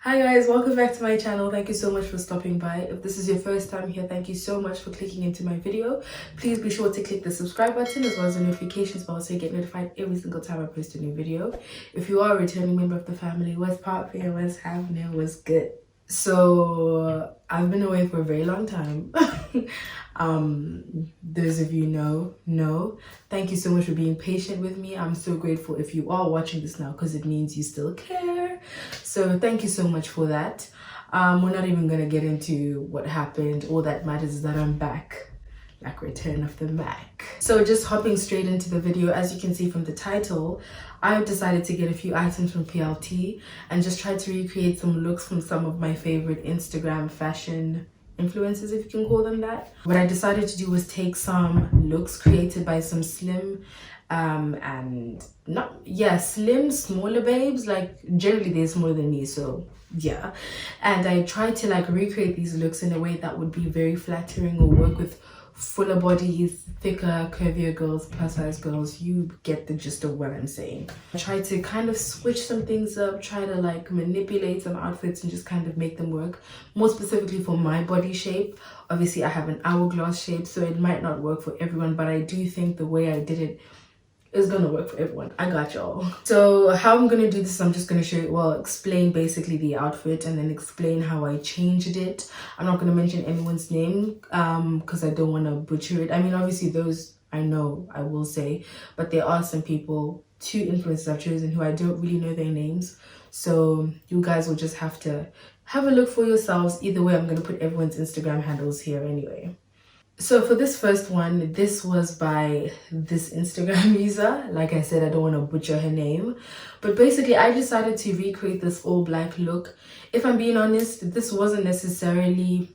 Hi guys, welcome back to my channel. Thank you so much for stopping by. If this is your first time here, thank you so much for clicking into my video. Please be sure to click the subscribe button as well as the notifications bell so you get notified every single time I post a new video. If you are a returning member of the family, what's poppin', what's happening, what's good? So I've been away for a very long time. Those of you know, thank you so much for being patient with me. I'm so grateful if you are watching this now because it means you still care. So thank you so much for that. We're not even gonna get into what happened. All that matters is that I'm back, like return of the Mac. So just hopping straight into the video, as you can see from the title, I've decided to get a few items from PLT and just try to recreate some looks from some of my favorite Instagram fashion influencers, if you can call them that. What I decided to do was take some looks created by some slim slim smaller babes. Like generally they're smaller than me, so yeah, and I tried to like recreate these looks in a way that would be very flattering or work with fuller bodies, thicker, curvier girls, plus size girls. You get the gist of what I'm saying. I tried to kind of switch some things up, try to like manipulate some outfits and just kind of make them work, more specifically for my body shape. Obviously I have an hourglass shape, so it might not work for everyone, but I do think the way I did it is gonna work for everyone. I got y'all. So how I'm gonna do this, I'm just gonna show you, well, explain basically the outfit and then explain how I changed it. I'm not gonna mention anyone's name because I don't want to butcher it. I mean, obviously those I know I will say, but there are some people, two influencers I've chosen who I don't really know their names, so you guys will just have to have a look for yourselves. Either way, I'm gonna put everyone's Instagram handles here anyway. So for this first one, this was by this Instagram user. Like I said, I don't want to butcher her name, but basically I decided to recreate this all black look. If I'm being honest, this wasn't necessarily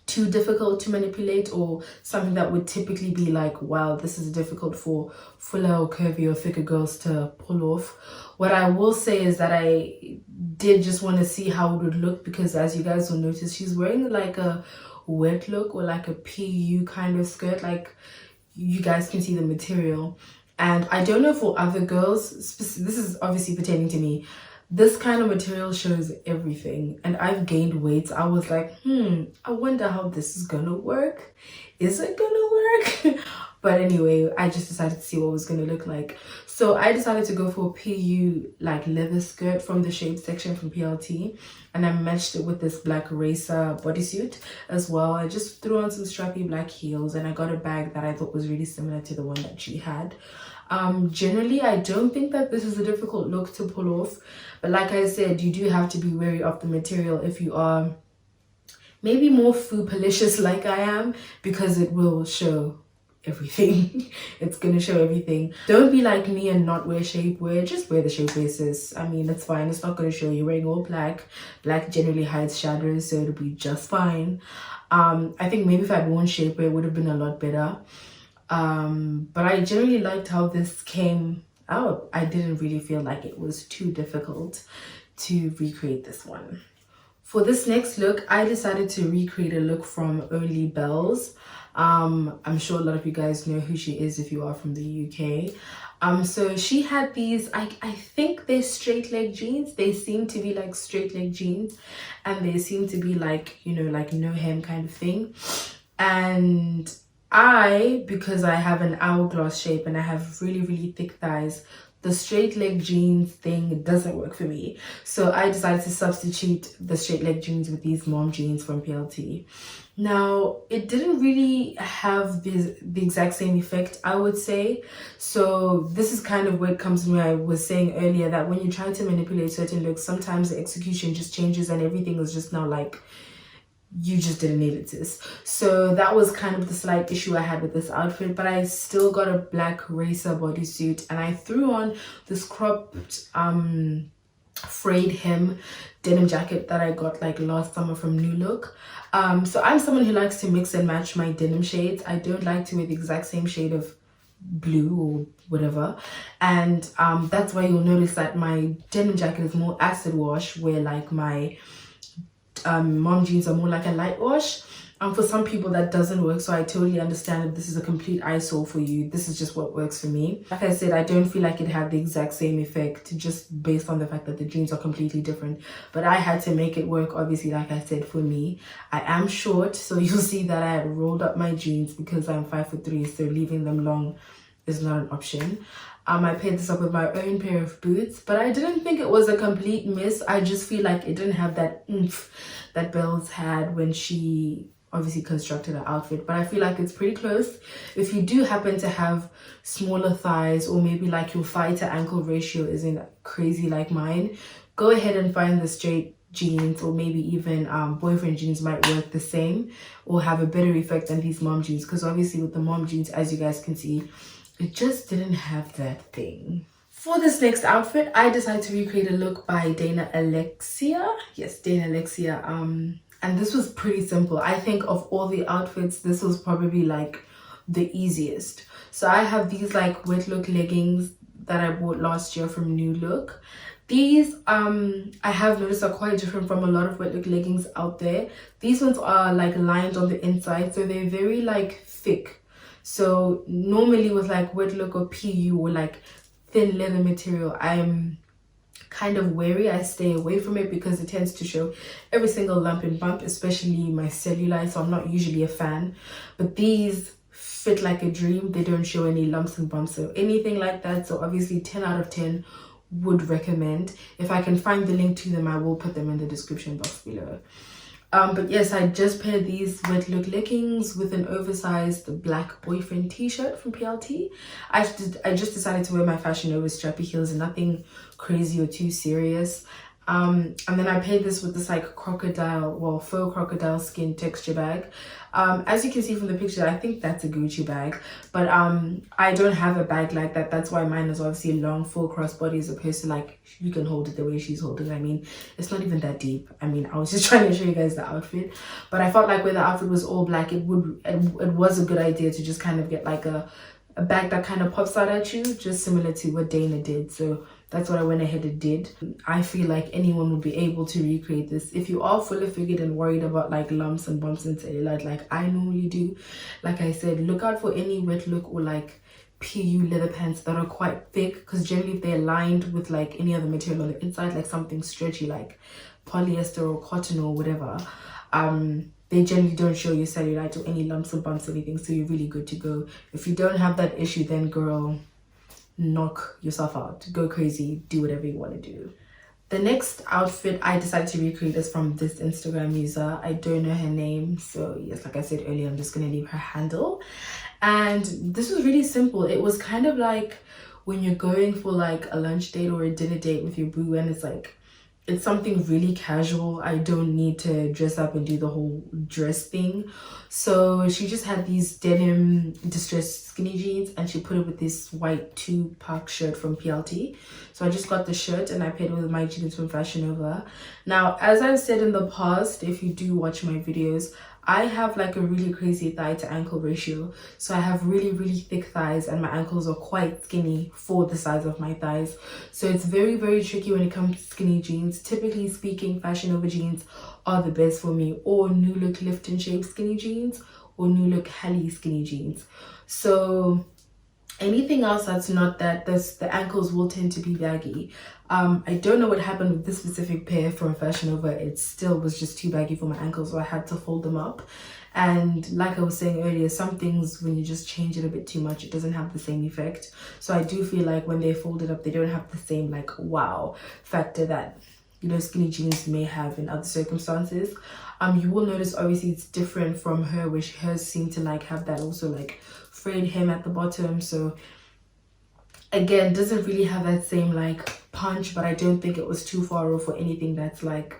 too difficult to manipulate or something that would typically be like, wow, this is difficult for fuller or curvy or thicker girls to pull off. What I will say is that I did just want to see how it would look, because as you guys will notice, she's wearing like a wet look or like a PU kind of skirt. Like you guys can see the material, and I don't know for other girls, this is obviously pertaining to me, this kind of material shows everything, and I've gained weight. I was like, I wonder how this is gonna work. Is it gonna work? But anyway, I just decided to see what it was gonna look like. So I decided to go for a PU like leather skirt from the shade section from PLT, and I matched it with this black racer bodysuit as well. I just threw on some strappy black heels, and I got a bag that I thought was really similar to the one that she had. Generally, I don't think that this is a difficult look to pull off, but like I said, you do have to be wary of the material if you are maybe more foopalicious like I am, because it will show everything. It's gonna show everything. Don't be like me and not wear shapewear. Just wear the shapewear, sis. I mean, it's fine. It's not gonna show. You're wearing all black. Black generally hides shadows, so it'll be just fine. I think maybe if I'd worn shapewear, it would have been a lot better. But I generally liked how this came out. I didn't really feel like it was too difficult to recreate this one. For this next look, I decided to recreate a look from Only Bells. I'm sure a lot of you guys know who she is if you are from the UK. So she had these, I think they're straight leg jeans. They seem to be like straight leg jeans, and they seem to be like, you know, like no hem kind of thing. And because I have an hourglass shape and I have really, really thick thighs, the straight leg jeans thing doesn't work for me. So I decided to substitute the straight leg jeans with these mom jeans from PLT. Now, it didn't really have the exact same effect, I would say. So this is kind of where it comes when I was saying earlier that when you try to manipulate certain looks, sometimes the execution just changes and everything is just now like, you just didn't need it, sis. So that was kind of the slight issue I had with this outfit, but I still got a black racer bodysuit, and I threw on this cropped frayed hem denim jacket that I got like last summer from New Look. So I'm someone who likes to mix and match my denim shades. I don't like to wear the exact same shade of blue or whatever, and that's why you'll notice that my denim jacket is more acid wash, where like my mom jeans are more like a light wash. For some people that doesn't work, so I totally understand if this is a complete eyesore for you. This is just what works for me. Like I said, I don't feel like it had the exact same effect just based on the fact that the jeans are completely different, but I had to make it work, obviously, like I said, for me. I am short, so you'll see that I had rolled up my jeans because I'm 5'3", so leaving them long is not an option. I paired this up with my own pair of boots, but I didn't think it was a complete miss. I just feel like it didn't have that oomph that Bells had when she obviously constructed her outfit, but I feel like it's pretty close. If you do happen to have smaller thighs, or maybe like your thigh to ankle ratio isn't crazy like mine, go ahead and find the straight jeans, or maybe even boyfriend jeans might work the same or have a better effect than these mom jeans, because obviously with the mom jeans, as you guys can see, it just didn't have that thing. For this next outfit, I decided to recreate a look by Dana Alexia. Yes, Dana Alexia. And this was pretty simple. I think of all the outfits, this was probably like the easiest. So I have these like wet look leggings that I bought last year from New Look. These I have noticed are quite different from a lot of wet look leggings out there. These ones are like lined on the inside, so they're very like thick. So normally with like wet look or PU or like thin leather material, I'm kind of wary. I stay away from it because it tends to show every single lump and bump, especially my cellulite, so I'm not usually a fan. But these fit like a dream. They don't show any lumps and bumps or anything like that, so obviously 10 out of 10 would recommend. If I can find the link to them, I will put them in the description box below. But yes, I just paired these wet look leggings with an oversized black boyfriend t-shirt from PLT. I just decided to wear my Fashion Nova strappy heels, nothing crazy or too serious. And then I paired this with this like crocodile, well, faux crocodile skin texture bag. As you can see from the picture, I think that's a Gucci bag, but I don't have a bag like that. That's why mine is obviously a long full crossbody as opposed to like you can hold it the way she's holding it. I mean, it's not even that deep. I mean, I was just trying to show you guys the outfit, but I felt like when the outfit was all black, it was a good idea to just kind of get like a bag that kind of pops out at you, just similar to what Dana did. So that's what I went ahead and did. I feel like anyone would be able to recreate this. If you are fuller figured and worried about like lumps and bumps and cellulite like I normally do, like I said, look out for any wet look or like PU leather pants that are quite thick, because generally if they're lined with like any other material on the inside, like something stretchy like polyester or cotton or whatever, they generally don't show your cellulite or any lumps or bumps or anything, so you're really good to go. If you don't have that issue, then girl, knock yourself out, go crazy, do whatever you want to do. The next outfit I decided to recreate is from this Instagram user. I don't know her name, so yes, like I said earlier, I'm just gonna leave her handle. And this was really simple. It was kind of like when you're going for like a lunch date or a dinner date with your boo, and it's like it's something really casual. I don't need to dress up and do the whole dress thing. So she just had these denim distressed skinny jeans, and she put it with this white 2-pack shirt from PLT. So I just got the shirt and I paired it with my jeans from Fashion Nova. Now, as I've said in the past, if you do watch my videos, I have like a really crazy thigh to ankle ratio. So I have really, really thick thighs and my ankles are quite skinny for the size of my thighs. So it's very, very tricky when it comes to skinny jeans. Typically speaking, Fashion Nova jeans are the best for me, or New Look lift and shape skinny jeans, or New Look Halle skinny jeans. So anything else that's not that, the ankles will tend to be baggy. I don't know what happened with this specific pair from Fashion Nova. It still was just too baggy for my ankles, so I had to fold them up. And like I was saying earlier, some things when you just change it a bit too much, it doesn't have the same effect. So I do feel like when they're folded up, they don't have the same like wow factor that, you know, skinny jeans may have in other circumstances. You will notice obviously it's different from her, which hers seem to like have that also like frayed hem at the bottom. So again, doesn't really have that same like punch, but I don't think it was too far off or anything that's like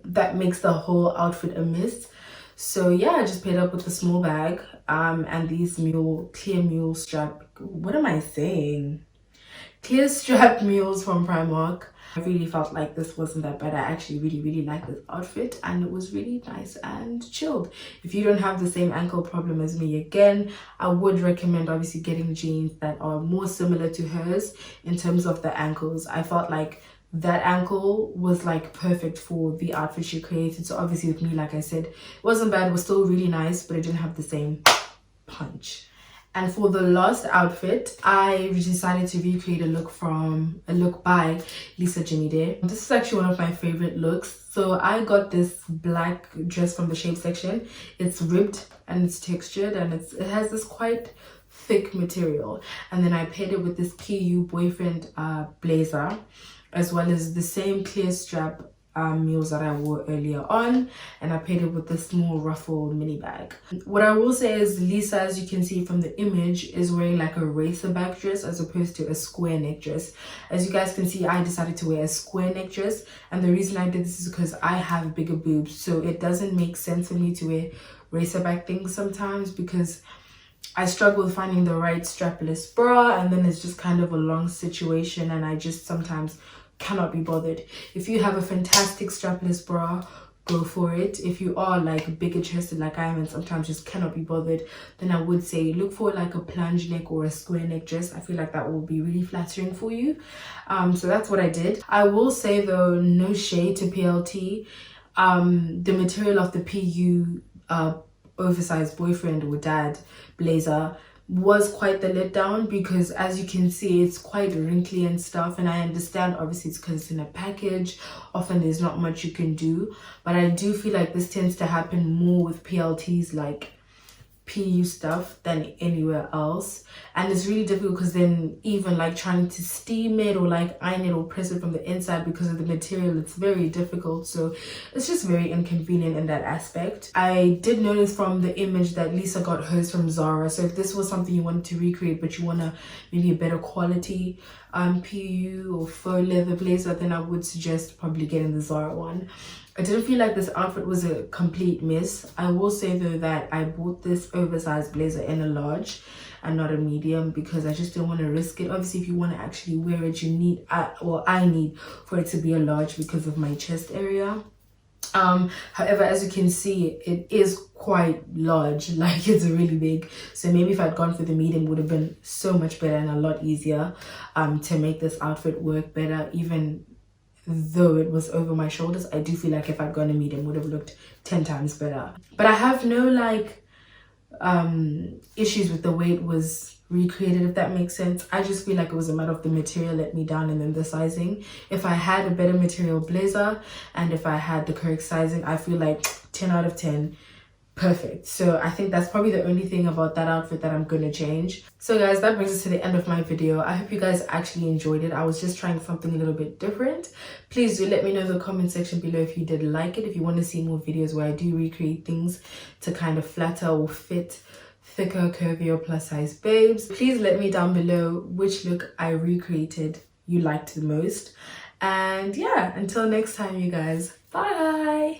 that makes the whole outfit a miss. So yeah, I just paired up with a small bag and these clear mule strap, what am I saying, clear strap mules from Primark. I really felt like this wasn't that bad. I actually really like this outfit, and it was really nice and chilled. If you don't have the same ankle problem as me, again, I would recommend obviously getting jeans that are more similar to hers in terms of the ankles. I felt like that ankle was like perfect for the outfit she created. So obviously with me, like I said, it wasn't bad, it was still really nice, but it didn't have the same punch. And for the last outfit, I decided to recreate a look by Lisa Jimmy Dare. This is actually one of my favorite looks. So I got this black dress from the shape section. It's ribbed and it's textured, and it has this quite thick material. And then I paired it with this PU boyfriend blazer, as well as the same clear strap mules that I wore earlier on, and I paired it with the small ruffled mini bag. What I will say is Lisa, as you can see from the image, is wearing like a racer back dress as opposed to a square neck dress. As you guys can see, I decided to wear a square neck dress, and the reason I did this is because I have bigger boobs, so it doesn't make sense for me to wear racer back things sometimes, because I struggle with finding the right strapless bra, and then it's just kind of a long situation, and I just sometimes cannot be bothered. If you have a fantastic strapless bra, go for it. If you are like bigger chested like I am and sometimes just cannot be bothered, then I would say look for like a plunge neck or a square neck dress. I feel like that will be really flattering for you. So that's what I did. I will say though, no shade to PLT. The material of the PU oversized boyfriend or dad blazer was quite the letdown, because as you can see, it's quite wrinkly and stuff, and I understand obviously it's because it's in a package, often there's not much you can do, but I do feel like this tends to happen more with PLTs like PU stuff than anywhere else. And it's really difficult because then even like trying to steam it or like iron it or press it from the inside, because of the material, it's very difficult. So it's just very inconvenient in that aspect. I did notice from the image that Lisa got hers from Zara, so if this was something you wanted to recreate but you want a maybe a better quality PU or faux leather blazer, then I would suggest probably getting the Zara one. I didn't feel like this outfit was a complete miss. I will say though that I bought this oversized blazer in a large and not a medium, because I just didn't want to risk it. Obviously if you want to actually wear it, you need, I need for it to be a large because of my chest area. However, as you can see, it is quite large, like it's really big. So maybe if I'd gone for the medium, would have been so much better and a lot easier to make this outfit work better. Even though it was over my shoulders, I do feel like if I'd gone a medium, would have looked 10 times better. But I have no like issues with the way it was recreated, if that makes sense. I just feel like it was a matter of the material let me down, and then the sizing. If I had a better material blazer and if I had the correct sizing, I feel like 10 out of 10, perfect. So I think that's probably the only thing about that outfit that I'm gonna change. So guys, that brings us to the end of my video. I hope you guys actually enjoyed it. I was just trying something a little bit different. Please do let me know in the comment section below if you did like it, if you want to see more videos where I do recreate things to kind of flatter or fit thicker, curvier, plus size babes. Please let me down below which look I recreated you liked the most. And yeah, until next time you guys, bye.